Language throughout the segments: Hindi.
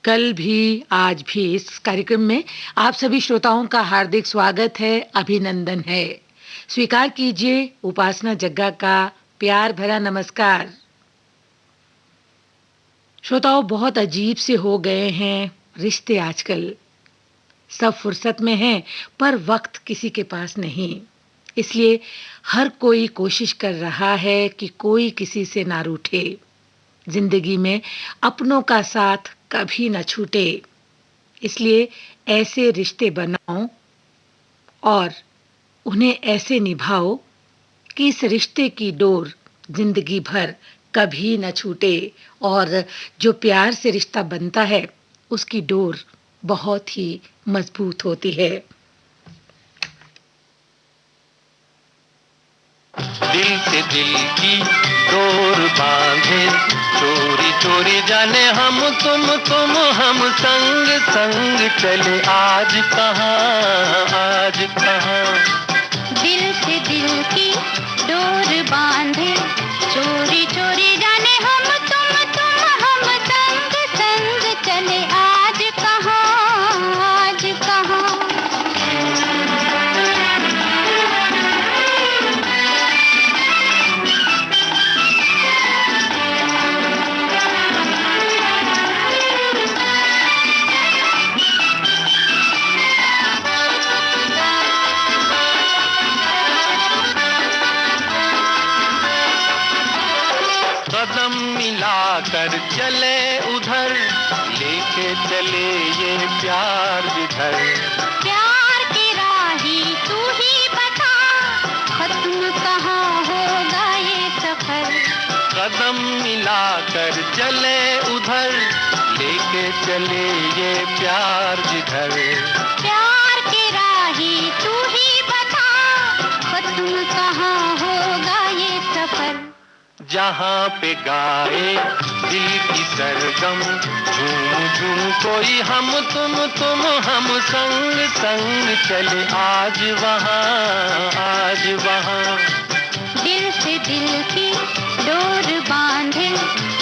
कल भी आज भी इस कार्यक्रम में आप सभी श्रोताओं का हार्दिक स्वागत है, अभिनंदन है। स्वीकार कीजिए उपासना जग्गा का प्यार भरा नमस्कार। श्रोताओं, बहुत अजीब से हो गए हैं रिश्ते आजकल। सब फुर्सत में हैं पर वक्त किसी के पास नहीं। इसलिए हर कोई कोशिश कर रहा है कि कोई किसी से ना रूठे। जिंदगी में अपनों का साथ कभी न छूटे। इसलिए ऐसे रिश्ते बनाओ और उन्हें ऐसे निभाओ कि इस रिश्ते की डोर जिंदगी भर कभी न छूटे। और जो प्यार से रिश्ता बनता है उसकी डोर बहुत ही मजबूत होती है। दिल से दिल की डोर बांधे, चोरी चोरी जाने हम तुम हम संग संग चले आज कहाँ। दिल से दिल की डोर बांधे, चोरी चोरी जाने हम तुम हम संग संग चले आज कहाँ। कदम मिलाकर चले उधर, लेके चले ये प्यार जिधर। प्यार की राही तू ही बता, खत्म कहाँ होगा ये सफर। कदम मिलाकर चले उधर, लेके चले ये प्यार जिधर। प्यार की राही तू ही बता, खत्म कहाँ होगा ये सफर। जहाँ पे गाए दिल की सरगम, झूम झूम कोई हम तुम हम संग संग चले आज वहाँ। दिल से दिल की डोर बांधे,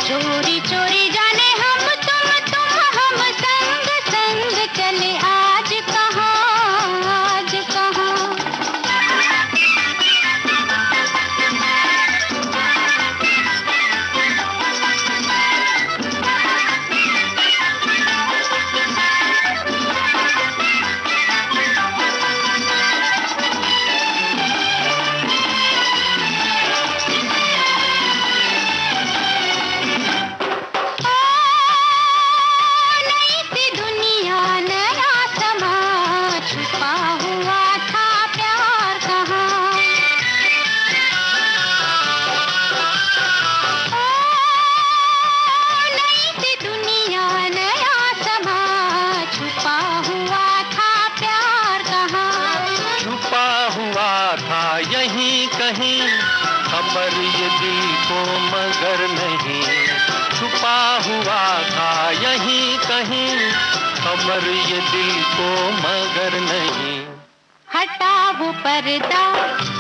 चोरी चोरी जाने हम तुम हम संग संग चले आज कहाँ। यहीं कहीं खबर ये दिल को मगर नहीं, छुपा हुआ था यहीं कहीं खबर ये दिल को मगर नहीं। हटा वो पर्दा,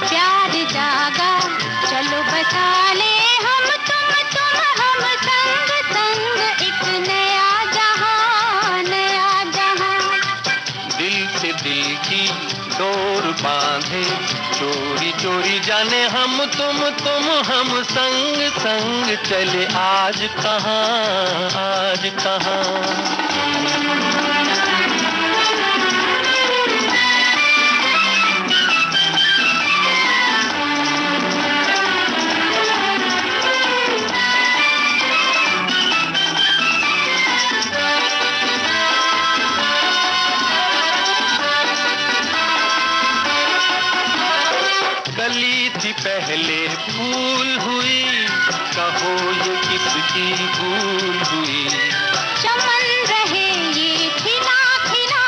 प्यार जागा, चलो बसा ले हम तुम हम संग संग एक नया जहां। दिल से दिल की डोर बांधे, चोरी चोरी जाने हम तुम हम संग संग चले आज कहाँ। कली थी पहले फूल हुई, कहो ये किसकी भूल हुई। चमन रहे ये खिला खिला,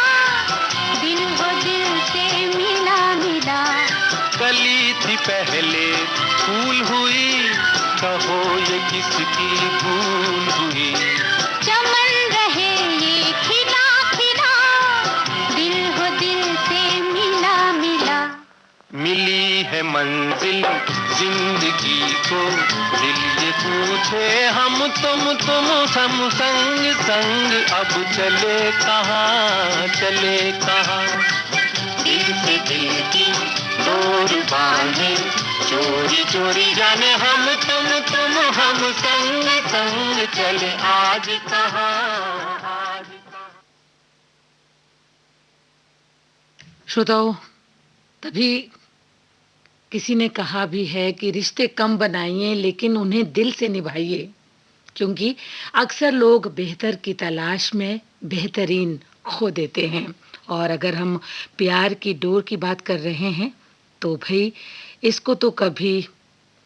दिल वो दिल से मिला। कली थी पहले फूल हुई, कहो ये किसकी भूल हुई। चमन रहे ये खिला खिला, दिल वो दिल से मिला। मिली है मंजिल जिंदगी को, दिल ये पूछे हम तुम संग संग, अब चले कहाँ चले कहाँ। दिल से दिल की डोर बांधे, चोरी चोरी जाने हम तुम हम संग संग चले आज कहाँ आज कहाँ। श्रोताओ, तभी किसी ने कहा भी है कि रिश्ते कम बनाइए लेकिन उन्हें दिल से निभाइए, क्योंकि अक्सर लोग बेहतर की तलाश में बेहतरीन खो देते हैं। और अगर हम प्यार की डोर की बात कर रहे हैं तो भाई इसको तो कभी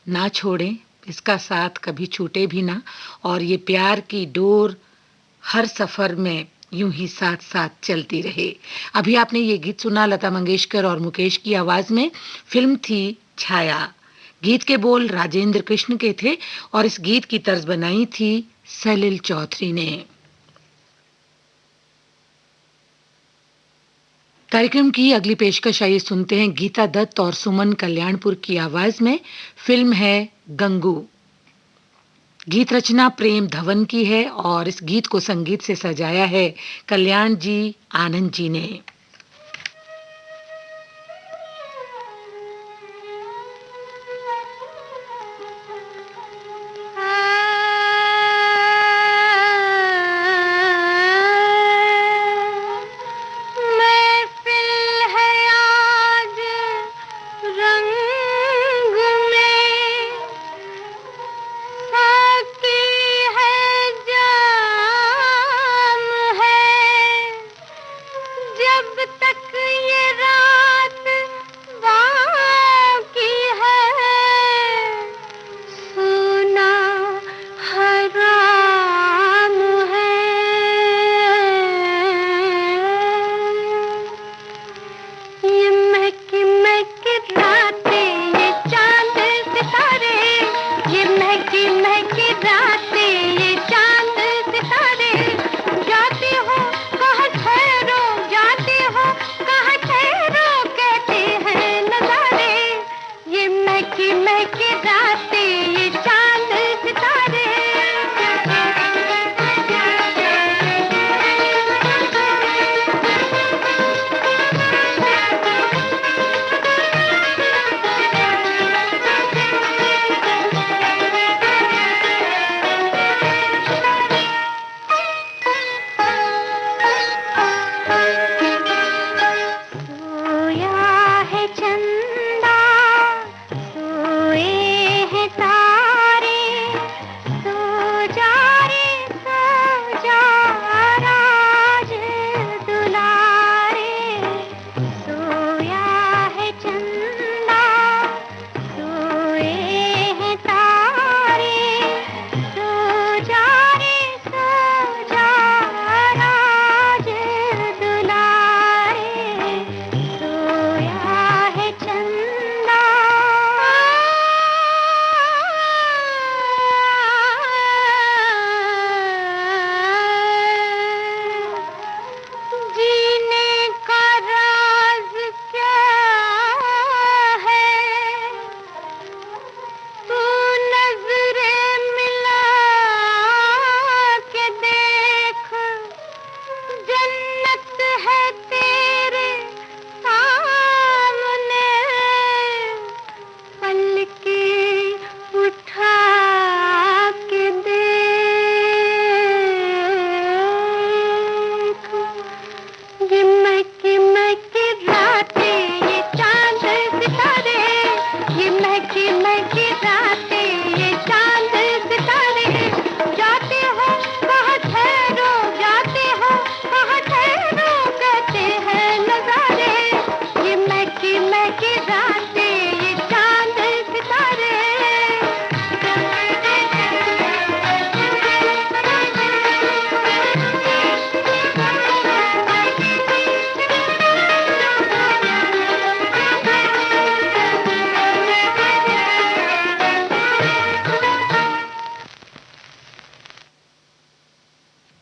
ना छोड़ें, इसका साथ कभी छूटे भी ना, और ये प्यार की डोर हर सफर में यूं ही साथ साथ चलती रहे। अभी आपने ये गीत सुना लता मंगेशकर और मुकेश की आवाज में, फिल्म थी छाया। गीत के बोल राजेंद्र कृष्ण के थे और इस गीत की तर्ज बनाई थी सलिल चौधरी ने। कार्यक्रम की अगली पेशकश आइए सुनते हैं गीता दत्त और सुमन कल्याणपुर की आवाज में। फिल्म है गंगू। गीत रचना प्रेम धवन की है और इस गीत को संगीत से सजाया है कल्याण जी आनंद जी ने।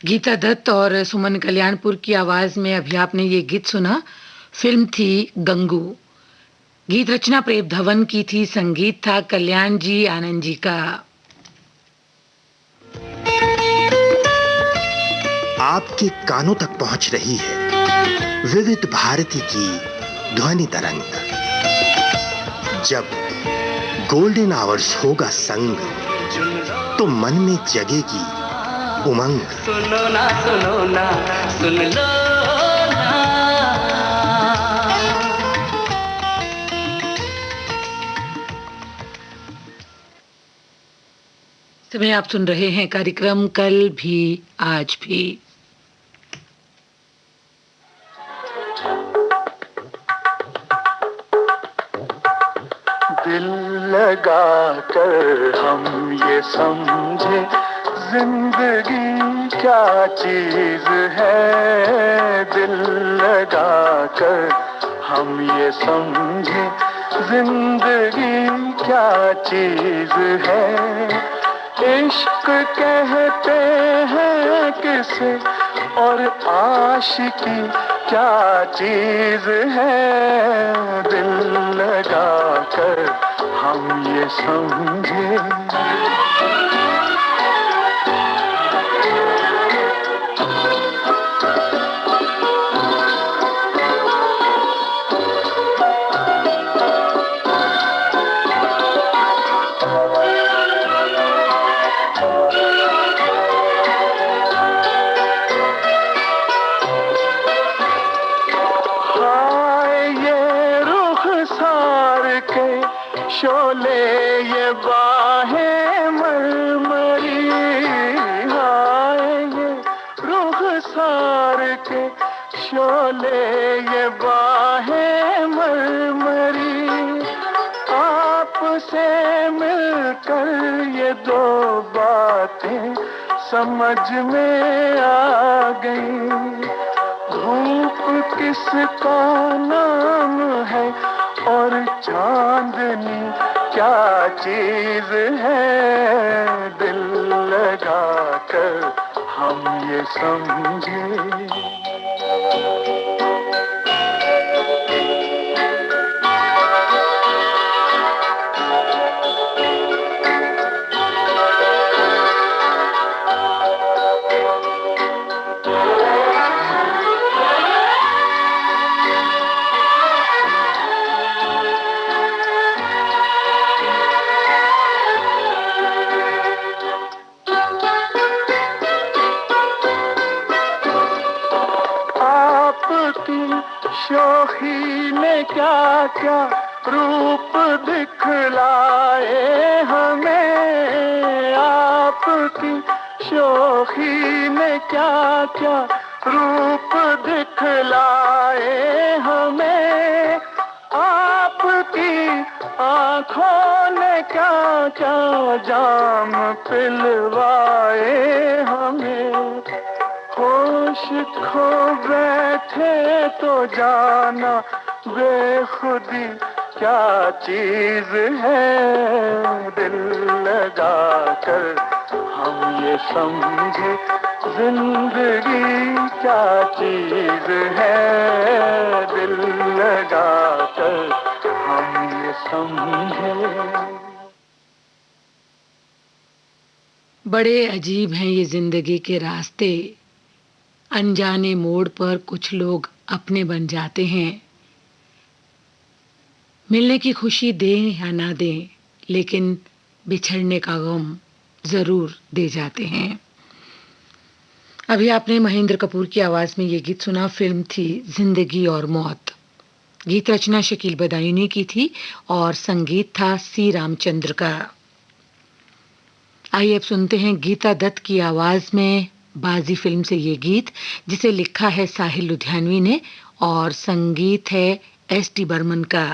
गीता दत्त और सुमन कल्याणपुर की आवाज में अभी आपने ये गीत सुना। फिल्म थी गंगू। गीत रचना प्रेम धवन की थी, संगीत था कल्याण जी आनंद जी का। आपके कानों तक पहुंच रही है विविध भारती की ध्वनि तरंग। जब गोल्डन आवर्स होगा संग, तो मन में जगेगी उमंग। सुनो ना सुन लो ना। समय आप सुन रहे हैं कार्यक्रम कल भी आज भी। दिल लगा कर हम ये समझे जिंदगी क्या चीज है। दिल लगा कर हम ये समझे जिंदगी क्या चीज है। इश्क कहते हैं किसे और आशिकी क्या चीज है। दिल लगा कर हम ये समझे। शोले ये बाहें मरमरी, हाय ये रुखसार के शोले ये बाहें मरमरी। आपसे मिलकर ये दो बातें समझ में आ गई। धूप किसका नाम है और चांदनी क्या चीज है। दिल लगा कर हम ये समझे। शोखी ने क्या क्या रूप दिखलाए हमें। आपकी शोखी ने क्या क्या रूप दिखलाए हमें। आपकी आँखों ने क्या क्या जाम पिलवाए हमें। होश खो बैठे तो जाना बेखुदी क्या चीज है। दिल लगा कर हम ये समझे जिंदगी क्या चीज है। दिल लगा कर हम ये समझे। बड़े अजीब हैं ये जिंदगी के रास्ते। अनजाने मोड़ पर कुछ लोग अपने बन जाते हैं। मिलने की खुशी दें या ना दें, लेकिन बिछड़ने का गम जरूर दे जाते हैं। अभी आपने महेंद्र कपूर की आवाज में ये गीत सुना। फिल्म थी जिंदगी और मौत। गीत रचना शकील बदायूनी की थी और संगीत था सी रामचंद्र का। आइए अब सुनते हैं गीता दत्त की आवाज में बाजी फिल्म से ये गीत, जिसे लिखा है साहिल लुधियानवी ने और संगीत है एस.डी. बर्मन का।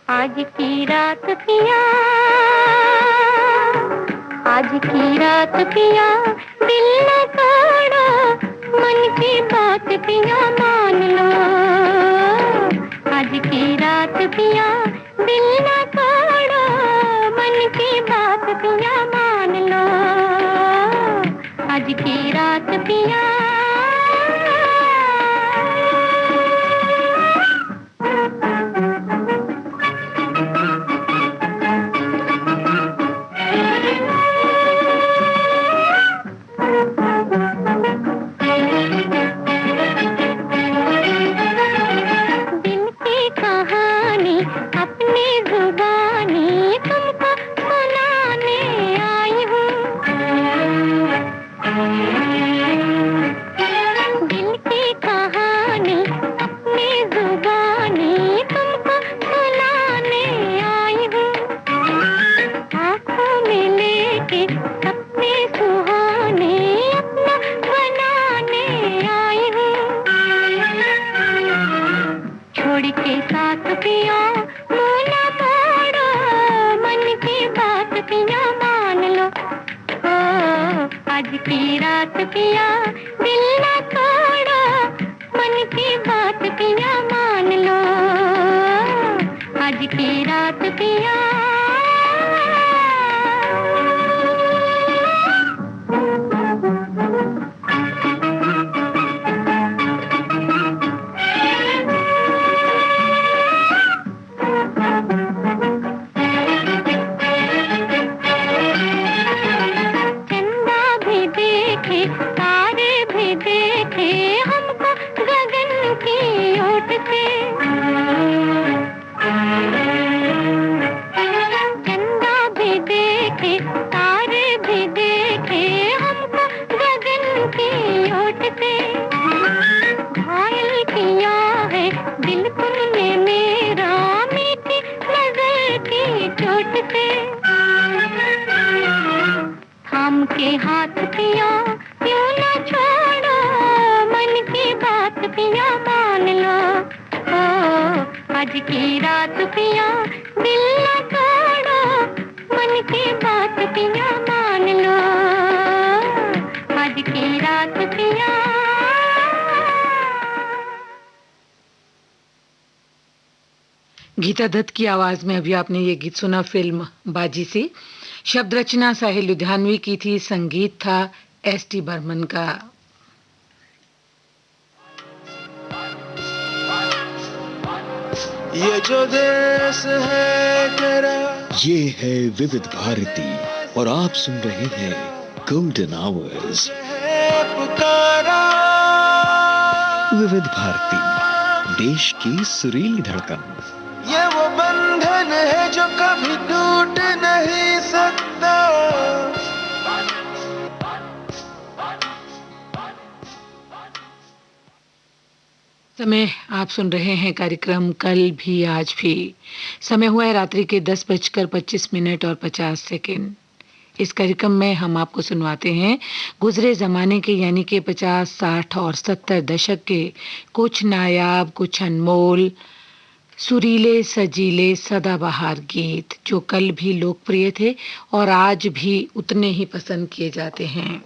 आज की रात पिया, आज की रात पिया, दिल न तोड़ो, मन की बात पिया मान लो। आज की रात पिया, दिल न तोड़ो, मन की बात छोड़ के साथ पिया मुंह ना मोड़ो, मन की बात पिया मान लो। ओ आज की रात पिया दिल ना तोड़ो, मन की बात पिया मान लो। आज की रात पिया के हाथ पिया क्यों ना छोड़ो, मन की बात पिया मान लो। ओ आज की रात पिया दिल ना तोड़ो, मन की बात पिया मान लो। आज की रात पिया। गीता दत्त की आवाज में अभी आपने ये गीत सुना फिल्म बाजी से। शब्द रचना साहिल लुधियानवी की थी, संगीत था एस.टी. बर्मन का। ये जो देश है तेरा, ये है विविध भारती और आप सुन रहे हैं गोल्डन आवर्स। पुकारा विविध भारती, देश की सुरीली धड़कन। ये वो बंधन है जो कभी टूट नहीं सकता। समय आप सुन रहे हैं कार्यक्रम कल भी आज भी। समय हुआ है रात्रि के 10:25 और 50 सेकंड। इस कार्यक्रम में हम आपको सुनवाते हैं गुजरे जमाने के यानी कि 50, 60 और 70 दशक के कुछ नायाब, कुछ अनमोल, सुरीले, सजीले, सदाबहार गीत जो कल भी लोकप्रिय थे और आज भी उतने ही पसंद किए जाते हैं।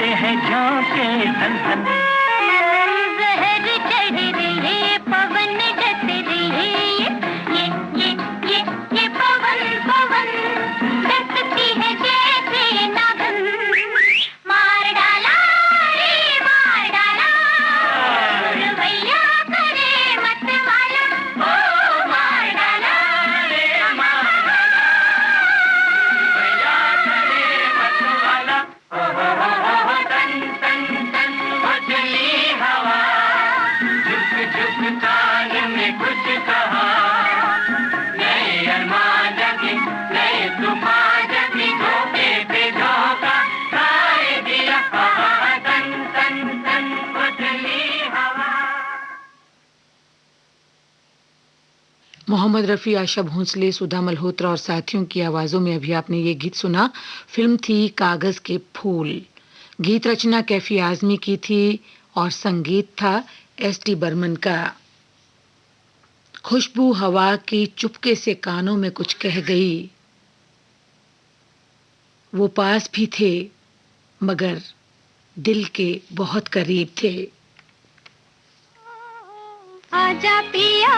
आते हैं झोंके सन सन। जहर चढ़ रही पवन डस रही ये पवन पवन डसती है जैसे नागन। मार डाला रे मार डाला रवैया करे मत वाला। ओ मार डाला रे मार डाला रवैया करे मत वाला। ओ तन तन तन उछली हवा झुक झुक कान में कुछ कहा। नए अरमान जगे नए तूफान जगी धोखे पे धोखा खाए दिया। तन तन तन उछली हवा। मोहम्मद रफ़ी, आशा भोंसले, सुधा मल्होत्रा और साथियों की आवाजों में अभी आपने ये गीत सुना। फिल्म थी कागज के फूल। गीत रचना कैफी आजमी की थी और संगीत था एस.डी. बर्मन का। खुशबू हवा की चुपके से कानों में कुछ कह गई। वो पास भी थे मगर दिल के बहुत करीब थे। आजा पिया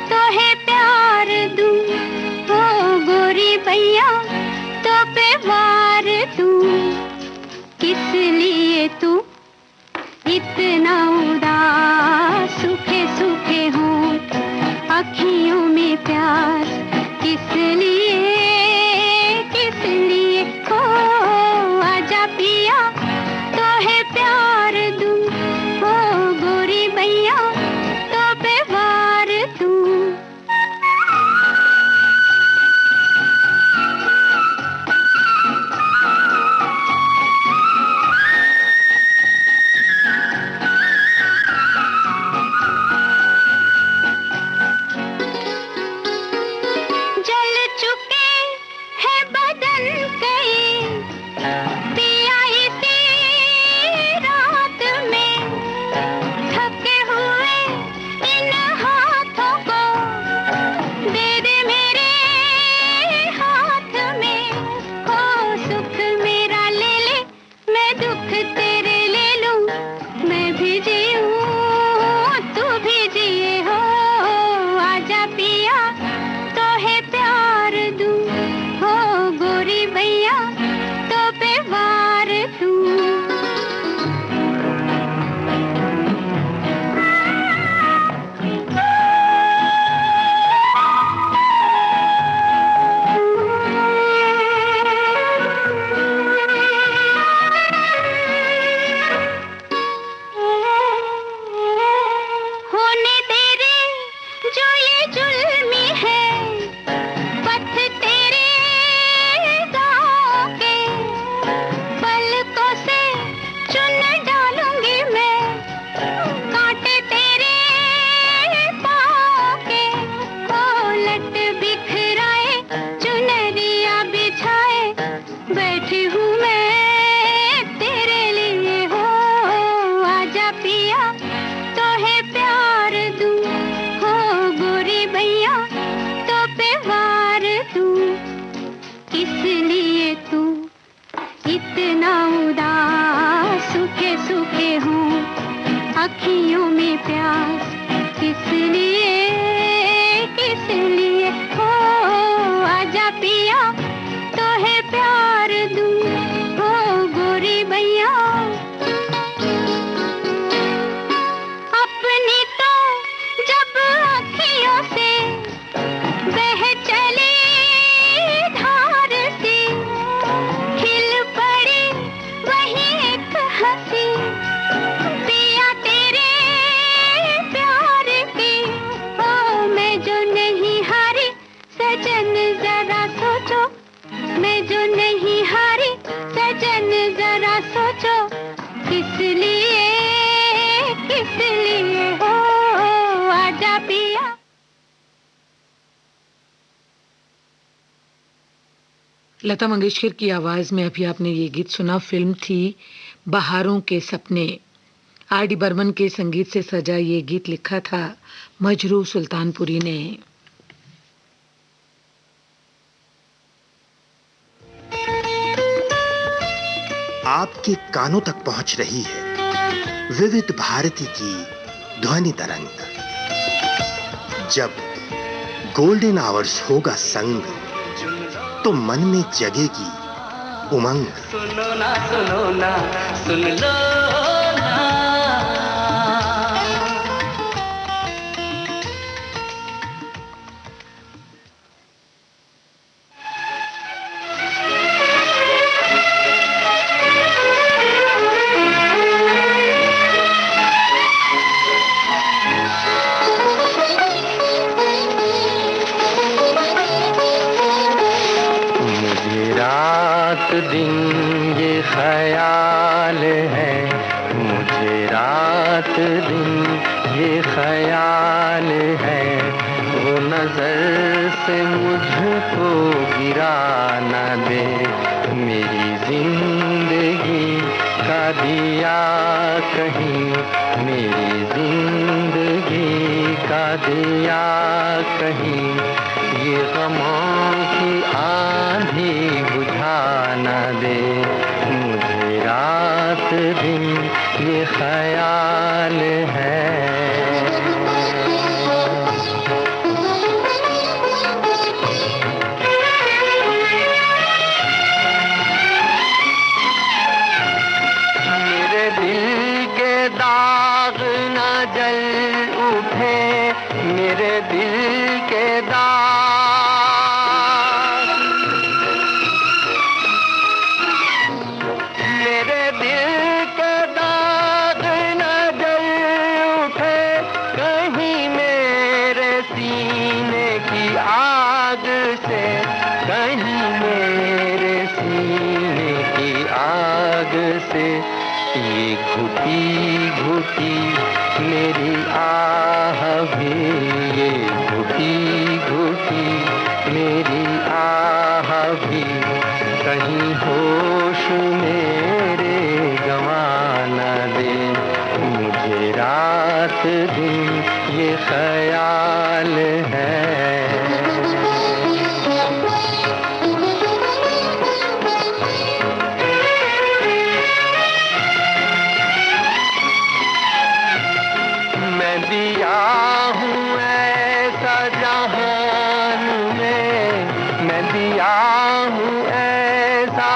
तो है प्यार दूं, ओ गोरी भैया तो पे वार दूं। किस लिए तू इतना उदास, सूखे सूखे होंठ अखियों में प्यास। किस लिए हो आजा पिया तो है प्यार दूं, ओ गोरी भैया तो पे वार दूं। जल चुके हैं बदन कई पिया इसी रात में। थके हुए इन हाथों को दे दे मेरे हाथ में। हो सुख मेरा ले ले मैं दुख तेरे ले लूं। मैं भी जीऊं तू भी जिए हो आजा पिया तो है प्यार दूं, हो गोरी भैया तो पे वार दूं। होने तेरे जो ये जुल्मी है पथ तेरे गाँव के। पलकों से चुन डालूंगी मैं कांटे तेरे पाँव के। ओ लट बिखराए चुनरिया बिछाए बैठी हूँ मैं तेरे लिए। हो आजा पिया तो है प्यार दूं, हो गोरी भैया तो पे वार दूं। किस लिए तू इतना उदास, सूखे सूखे हों अखियों में प्यास। किस लिए हो आजा पिया तो है प्यार दूं, हो गोरी भैया। अपनी तो जब अखियों से बह चली धार सी, खिल पड़ी वही एक हंसी पिया तेरे प्यार की। ओ मैं जो नहीं हारी सजन जरा सोचो, मैं जो नहीं हारी सजन जरा सोचो। किस लिए हो आजा पिया। लता मंगेशकर की आवाज में अभी आपने ये गीत सुना। फिल्म थी बहारों के सपने। आर.डी. बर्मन के संगीत से सजा ये गीत लिखा था मजरू सुल्तानपुरी ने। आपके कानों तक पहुंच रही है विविध भारती की ध्वनि तरंग। जब गोल्डन आवर्स होगा संग, तो मन में जगेगी उमंग। सुनो ना सुन लो ना। रात दिन ये ख्याल है, मुझे रात दिन ये ख्याल है, वो नजर से मुझको गिरा न दे, मेरी जिंदगी का दिया कहीं, मेरी जिंदगी का दिया कहीं, ये गमों की आंधी बुझा न दे, मुझे रात दिन ये ख्याल है। मेरे दिल के दाग न जल उठे, मेरे दिल के दाग, मेरे दिल के दाग न जल उठे, कहीं मेरे सीने की आग से, कहीं मेरे सीने की आग से, ये घुटी घुटी मेरी आह भी, ये घुटी घुटी मेरी आह भी, कहीं होश मेरे गंवा न दे, मुझे रात दिन ये ख्याल है। मैं दिया हूँ ऐसा जहान में, मैं दिया हूँ ऐसा,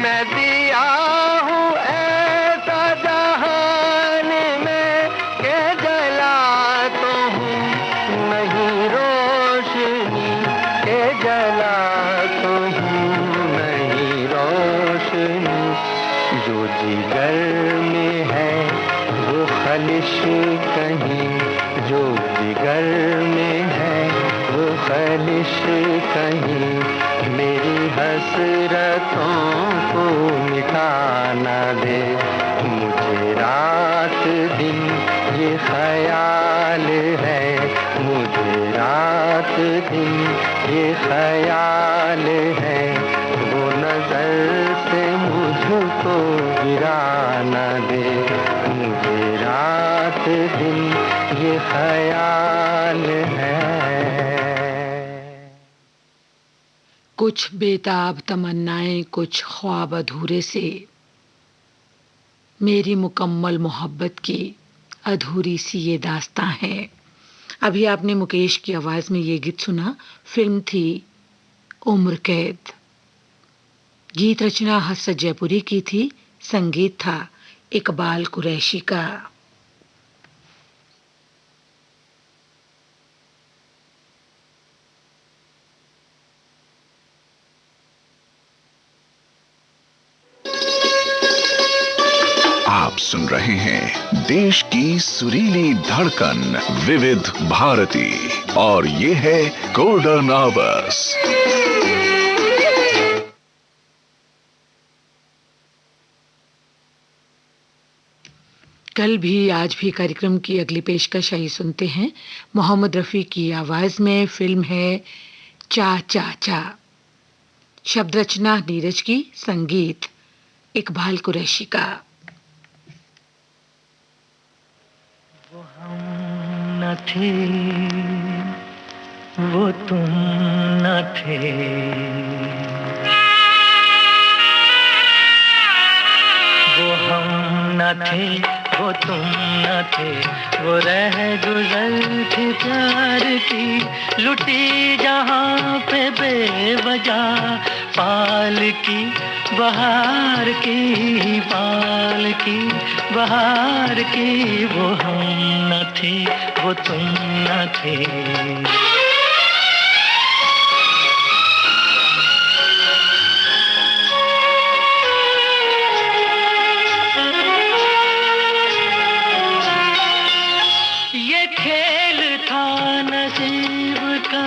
मैं दिया हूँ ऐसा जहान में, के जला तो हूँ नहीं रोशनी, के जला तो हूँ नहीं रोशनी, जो जिगर में है वो खलिश कहीं, जो जिगर में है वो खलिश कहीं, मेरी हसरतों को मिटा न दे, मुझे रात दिन ये ख्याल है, मुझे रात दिन ये ख्याल है, वो नजर से मुझको गिरा न दे, मुझे रात दिन ये ख्याल है। कुछ बेताब तमन्नाएं, कुछ ख्वाब अधूरे से, मेरी मुकम्मल मोहब्बत की अधूरी सी ये दास्तां है। अभी आपने मुकेश की आवाज में ये गीत सुना। फिल्म थी उम्र कैद। गीत रचना हसरत जयपुरी की थी, संगीत था इकबाल कुरैशी का। आप सुन रहे हैं देश की सुरीली धड़कन विविध भारती, और ये है गोल्डन आवर्स। कल भी आज भी कार्यक्रम की अगली पेशकश आई सुनते हैं। मोहम्मद रफी की आवाज में फिल्म है चा चा चा। शब्द रचना नीरज की, संगीत इकबाल कुरैशी का। वो हम न थे वो तुम न थे। वो हम न थे, वो तुम न थे, वो रह गुजर थी प्यार की, लुटी जहाँ पे बेवजह पाल की बहार की, पाल की बहार की। वो हम न थे, वो तुम न थे। ये खेल था नसीब का,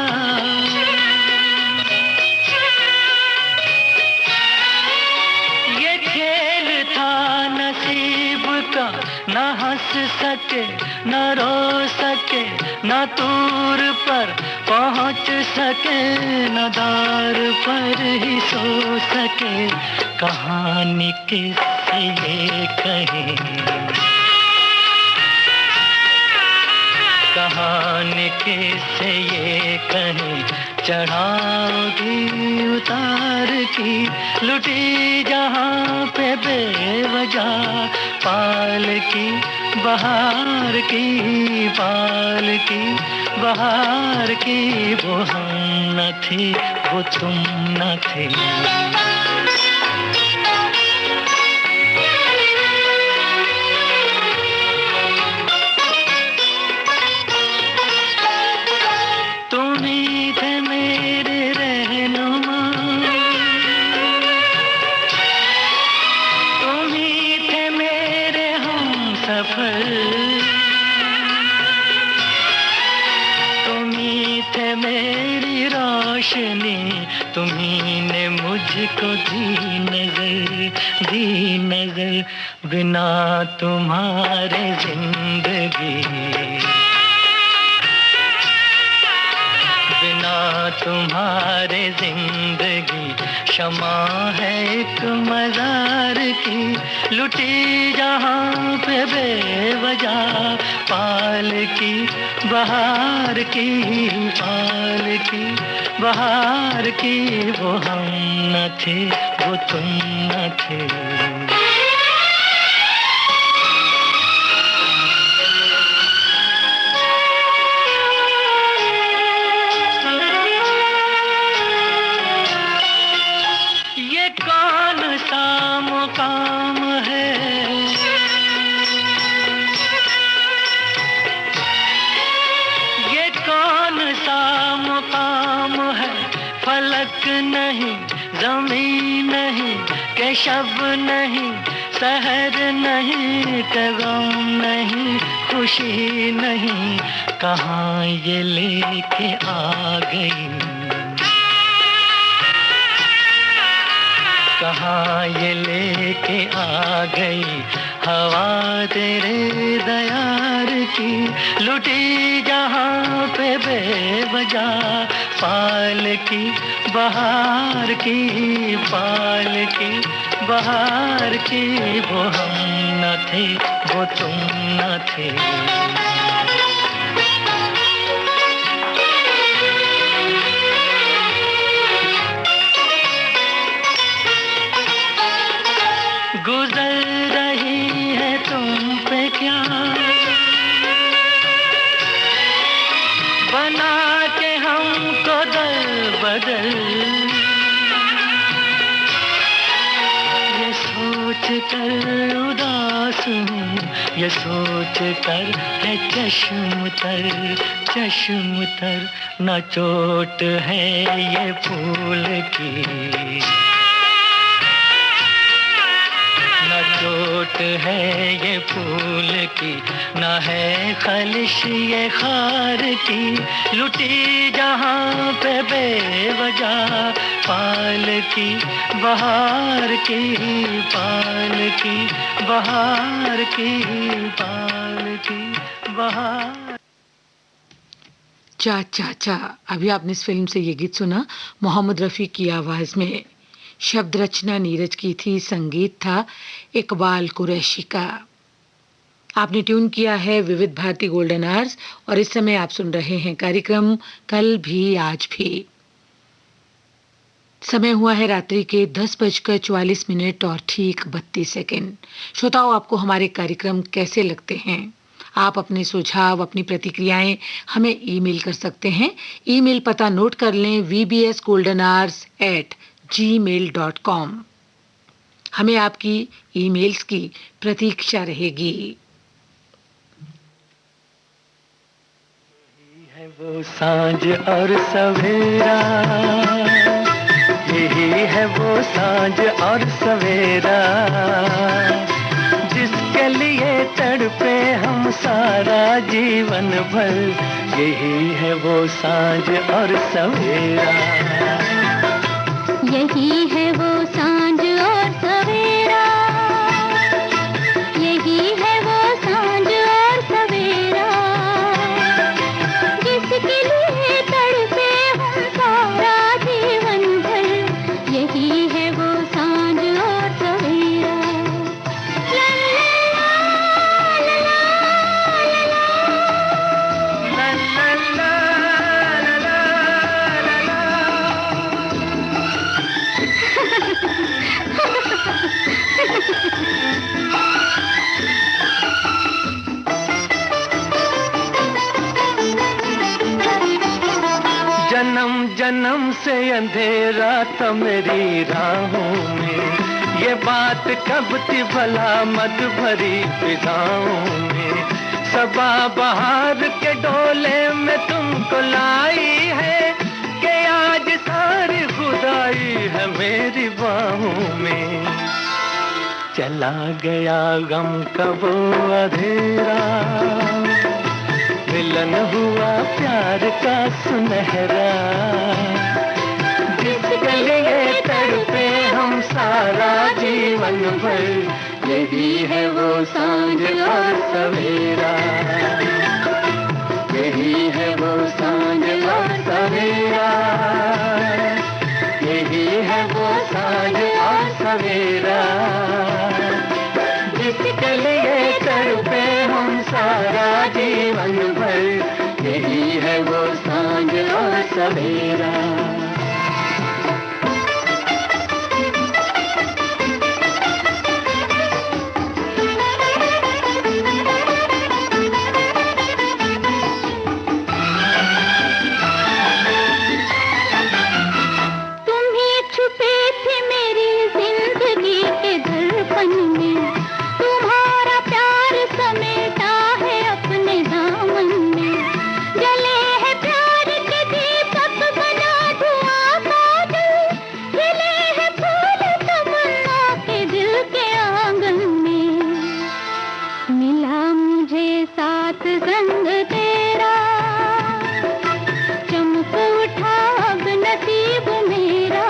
ये खेल था नसीब का, न हंस सके न रो सके, न दूर पर पहुंच सके, न दार पर ही सो सके। कहानी किससे ये कहे, कहानी किससे ये कहें, चढ़ाओगी उतार की, लुटी जहाँ पे बेवजह पाल की बहार की, पाल की बहार की। वो हम न थे, वो तुम न थे। तुम्ही ने मुझको दी नजर, दी नजर। बिना तुम्हारे जिंदगी, बिना तुम्हारे जिंदगी शमा है एक मजार की, लुटी जहाँ पे बेवजह पाल की बहार की, पाल की बहार की। वो हम न थे, वो तुम न थे। ये कौन सा मुकाम है, ये कौन सा मुकाम है, फलक नहीं ज़मीन नहीं, के शब नहीं सहर नहीं, के गम नहीं खुशी नहीं। कहाँ ये लेके आ गई, कहाँ ये लेके आ गई हवा तेरे दयार की, लुटी जहाँ पे बेवजह पाल की बहार की, पाल की बहार की। वो हम न थे, वो तुम न थे। गुजर रही है तुम पे क्या बना के हमको दर बदल, ये सोच कर उदास हूँ, ये सोच कर है चश्म तर, चश्म तर। न चोट है ये फूल की, चोट है ये फूल की, न है खलिश ये खार की, लुटी जहाँ पे बेवजह पाल की बहार की, पाल की बहार की, पाल की बहार। चा चा चा। अभी आपने इस फिल्म से ये गीत सुना मोहम्मद रफ़ी की आवाज में। शब्द रचना नीरज की थी, संगीत था इकबाल कुरैशी का। आपने ट्यून किया है विविध भारती गोल्डन आवर्स और इस समय आप सुन रहे हैं कार्यक्रम कल भी आज भी। समय हुआ है रात्रि के 10:44 और ठीक 32 सेकंड। श्रोताओं, आपको हमारे कार्यक्रम कैसे लगते हैं? आप अपने सुझाव, अपनी प्रतिक्रियाएं हमें ईमेल कर सकते हैं। ईमेल पता नोट कर लें, vbsgoldenhours@gmail.com। हमें आपकी ईमेल्स की प्रतीक्षा रहेगी। है वो सांझ और सवेरा, यही है वो सांझ और सवेरा, जिसके लिए तड़पे हम सारा जीवन भर। यही है वो सांझ और सवेरा, यही है वो सांझ और सवेरा, यही है वो सांझ और सवेरा, जिसके लिए तड़पे हम सारा जीवन भर। यही है वो सांझ और सवेरा। ला ला ला ला ला ला ला ला ला ला। जन्म जन्म से अंधेरा था मेरी राहों में, ये बात कब थी भला मत भरी फिजाओं में। सबा बहार के डोले में तुमको लाई है, कि आज सारी खुदाई है मेरी बाहों में। चला गया गम का वो अंधेरा, मिलन हुआ प्यार का सुनहरा, जिसके लिए तड़पे हम सारा जीवन भर। यही है वो सांझ और सवेरा, यही है वो सांझ और सवेरा, यही है वो सांझ और सवेरा, जिसके लिए तड़पे हम सारा जीवन भर। यही है वो सांझ और सवेरा। तुम ही छुपे थे मेरी जिंदगी के दर्पण में, तुम्हारा प्यार समेटा है अपने दामन में। जले है प्यार के दीपक बना धुआं काजल, खिले है फूल तमन्ना के दिल के आंगन में। मिला मुझे साथ संग तेरा, चमक उठा अब नसीब मेरा,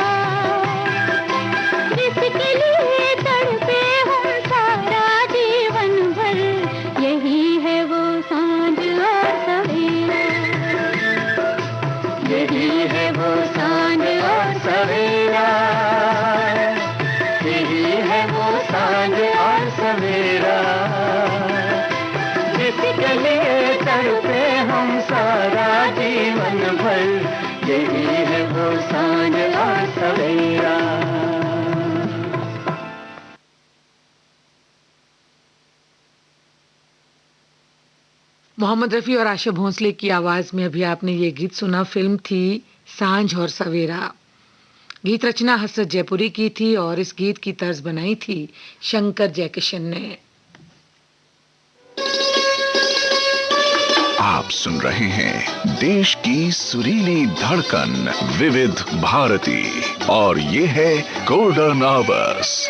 जिसके लिए तड़पे हम सारा जीवन भर। यही है वो सांझ और सवेरा, यही है वो सांझ और सवेरा, यही है वो सांझ और सवेरा, जिसके लिए तड़पे हम सारा जीवन भर। यही है वो सांझ और सवेरा। मोहम्मद रफ़ी और आशा भोंसले की आवाज में अभी आपने ये गीत सुना। फिल्म थी सांझ और सवेरा। गीत रचना हसरत जयपुरी की थी और इस गीत की तर्ज बनाई थी शंकर जयकिशन ने। आप सुन रहे हैं देश की सुरीली धड़कन विविध भारती और ये है गोल्डन आवर्स।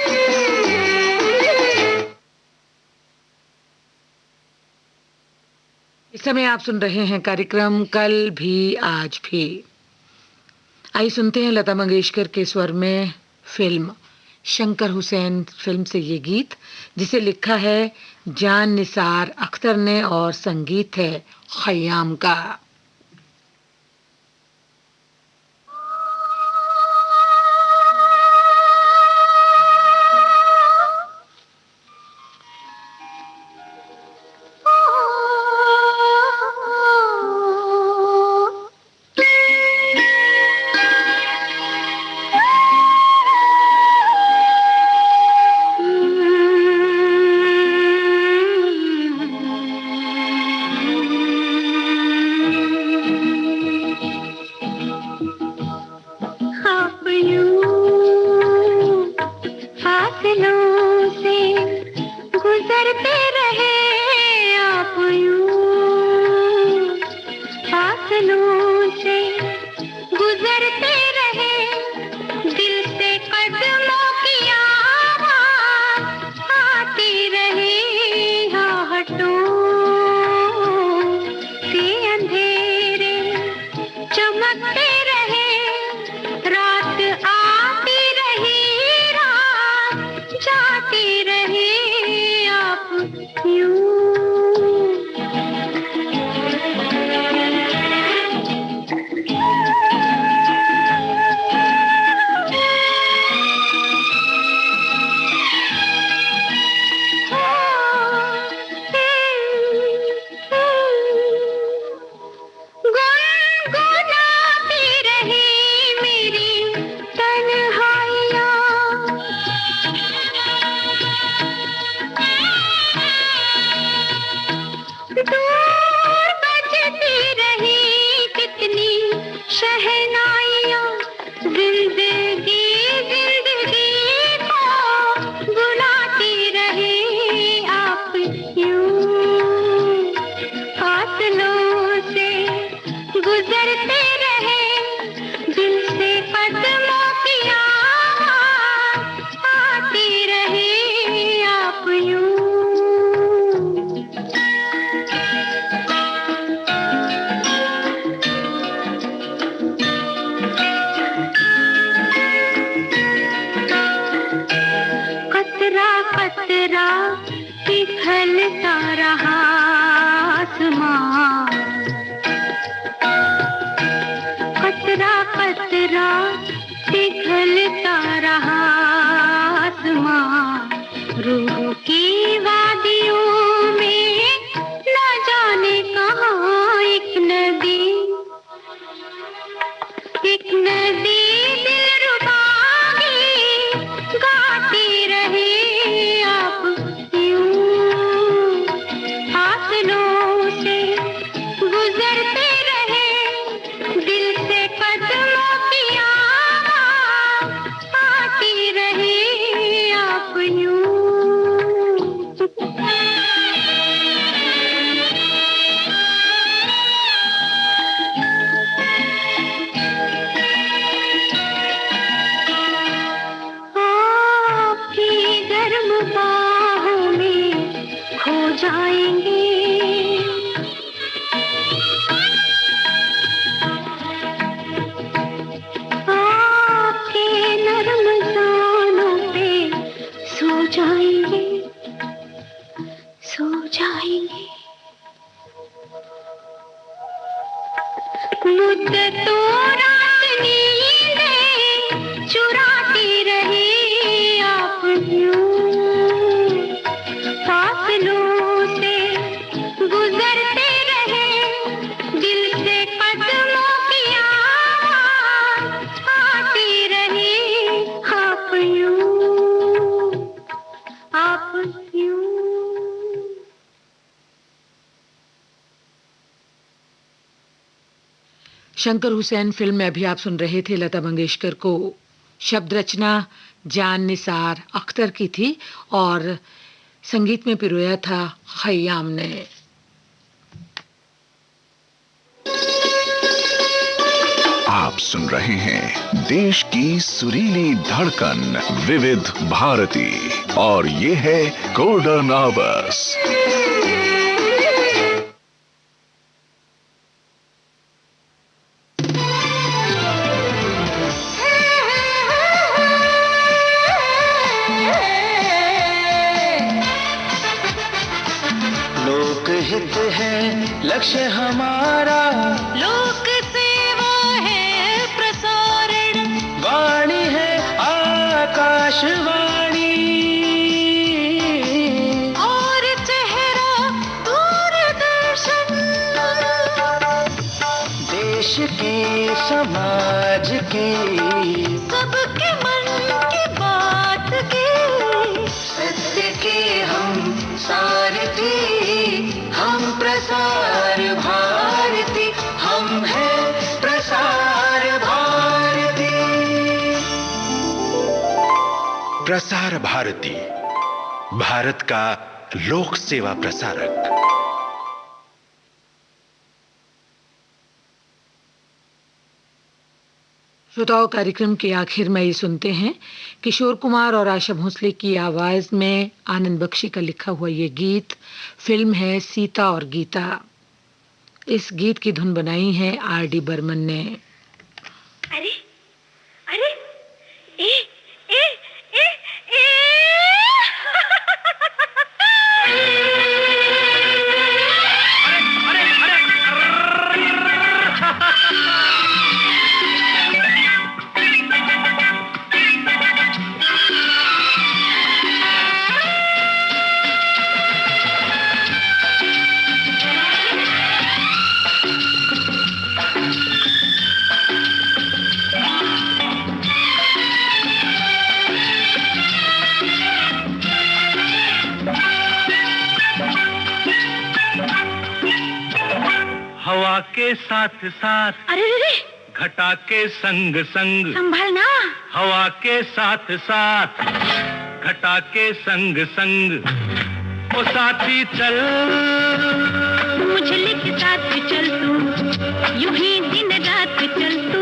इस समय आप सुन रहे हैं कार्यक्रम कल भी आज भी। आइए सुनते हैं लता मंगेशकर के स्वर में फिल्म शंकर हुसैन फिल्म से ये गीत, जिसे लिखा है जान निसार अख्तर ने और संगीत है खयाम का। कतरा पिघलता रहा आसमां, कतरा कतरा पिघलता रहा आसमां। रूह की वादियों में न जाने कहाँ एक नदी दिलरुबा गाती रहे आप यूं, फासलों से गुजरते रहे दिल से कदमों की आवाज़ आती रहे आप यूं। शंकर हुसैन फिल्म में अभी आप सुन रहे थे लता मंगेशकर को। शब्द रचना जान निसार अख्तर की थी और संगीत में पिरोया था खयाम ने। आप सुन रहे हैं देश की सुरीली धड़कन विविध भारती और ये है गोल्डन आवर्स। लोकहित है लक्ष्य हमारा, लोक सेवा है प्रसारण, वाणी है आकाशवाणी और चेहरा दूरदर्शन। देश की समाज की सबके मन की बात की, सत्य के हम सारथी, हम प्रसार भारती, हम हैं प्रसार भारती। प्रसार भारती, भारत का लोक सेवा प्रसारक। श्रोताओं, कार्यक्रम के आखिर में ये सुनते हैं किशोर कुमार और आशा भोसले की आवाज में आनंद बख्शी का लिखा हुआ ये गीत। फिल्म है सीता और गीता। इस गीत की धुन बनाई है आर.डी. बर्मन ने। अरे अरे ए ए ए ए हवा के साथ साथ, अरे रे, घटा के संग संग, संभलना। हवा के साथ साथ, घटा के संग संग, ओ साथी चल, मुझे के साथ चल तू, यूं ही दिन रात चल तू,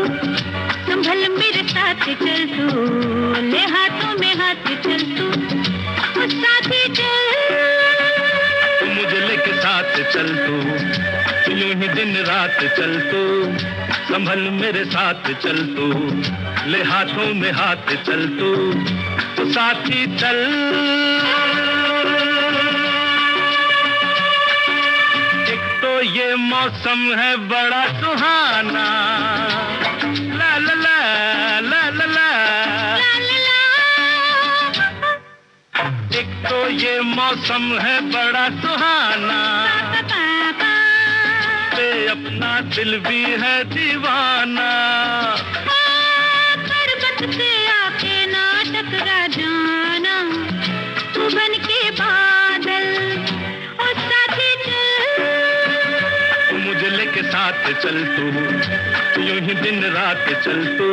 संभल मेरे साथ चल तू, ले हाथों में हाथ चल तू, ओ साथी चल, मुझे लेके साथ चल तू, यूं ही दिन रात चल तू, संभल मेरे साथ चल तू, ले हाथों में हाथ चल तू, तो साथी चल। ये मौसम है बड़ा सुहाना, ला ला ला ला ला ला, एक तो ये मौसम है बड़ा सुहाना, पे अपना दिल भी है दीवाना। पर्वत से आके ना टकरा जाना, तू बन के बादल और साथी चल, मुझे लेके साथ चल तू, यूं ही दिन रात चल तू,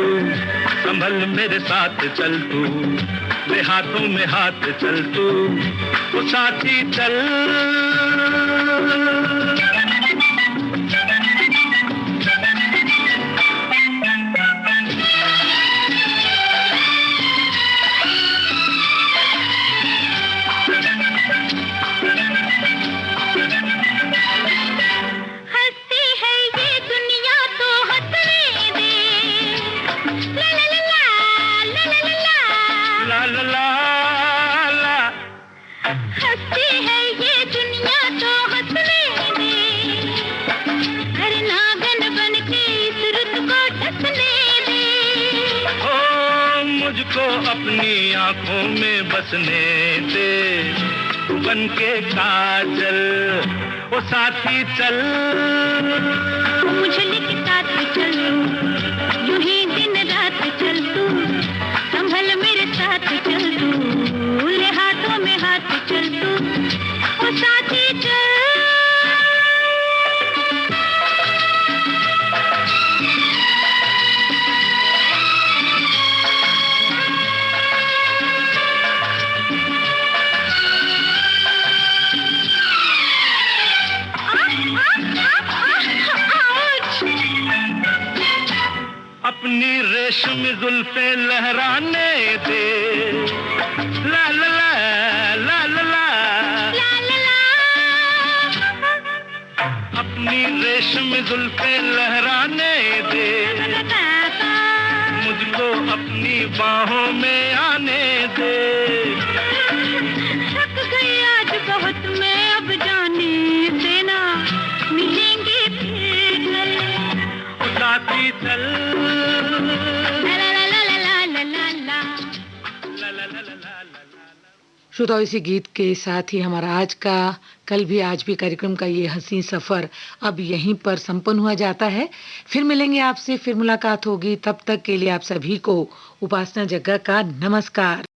संभल मेरे साथ चल तू, ले हाथों में हाथ चल तू, वो साथी चल। मुझको अपनी आंखों में बसने दे, तू बन के काजल, ओ साथी चल, मुझे लेके साथ चल, यूं ही दिन रात चल तू, संभल मेरे साथ चल तू, ले हाथों में हाथ चल तू, ओ साथी चल। अपनी रेशमी जुल्फे लहराने दे, ला ला ला ला ला ला ला ला, अपनी रेशमी जुल्फे लहराने दे, मुझको अपनी बाहों में आने दे। थक गई आज बहुत मैं अब जाने से ना मिलेंगे फिर कल, साथी चल। श्रोताओं, इसी गीत के साथ ही हमारा आज का कल भी आज भी कार्यक्रम का ये हसीन सफर अब यहीं पर संपन्न हुआ जाता है। फिर मिलेंगे आपसे, फिर मुलाकात होगी। तब तक के लिए आप सभी को उपासना जग्गा का नमस्कार।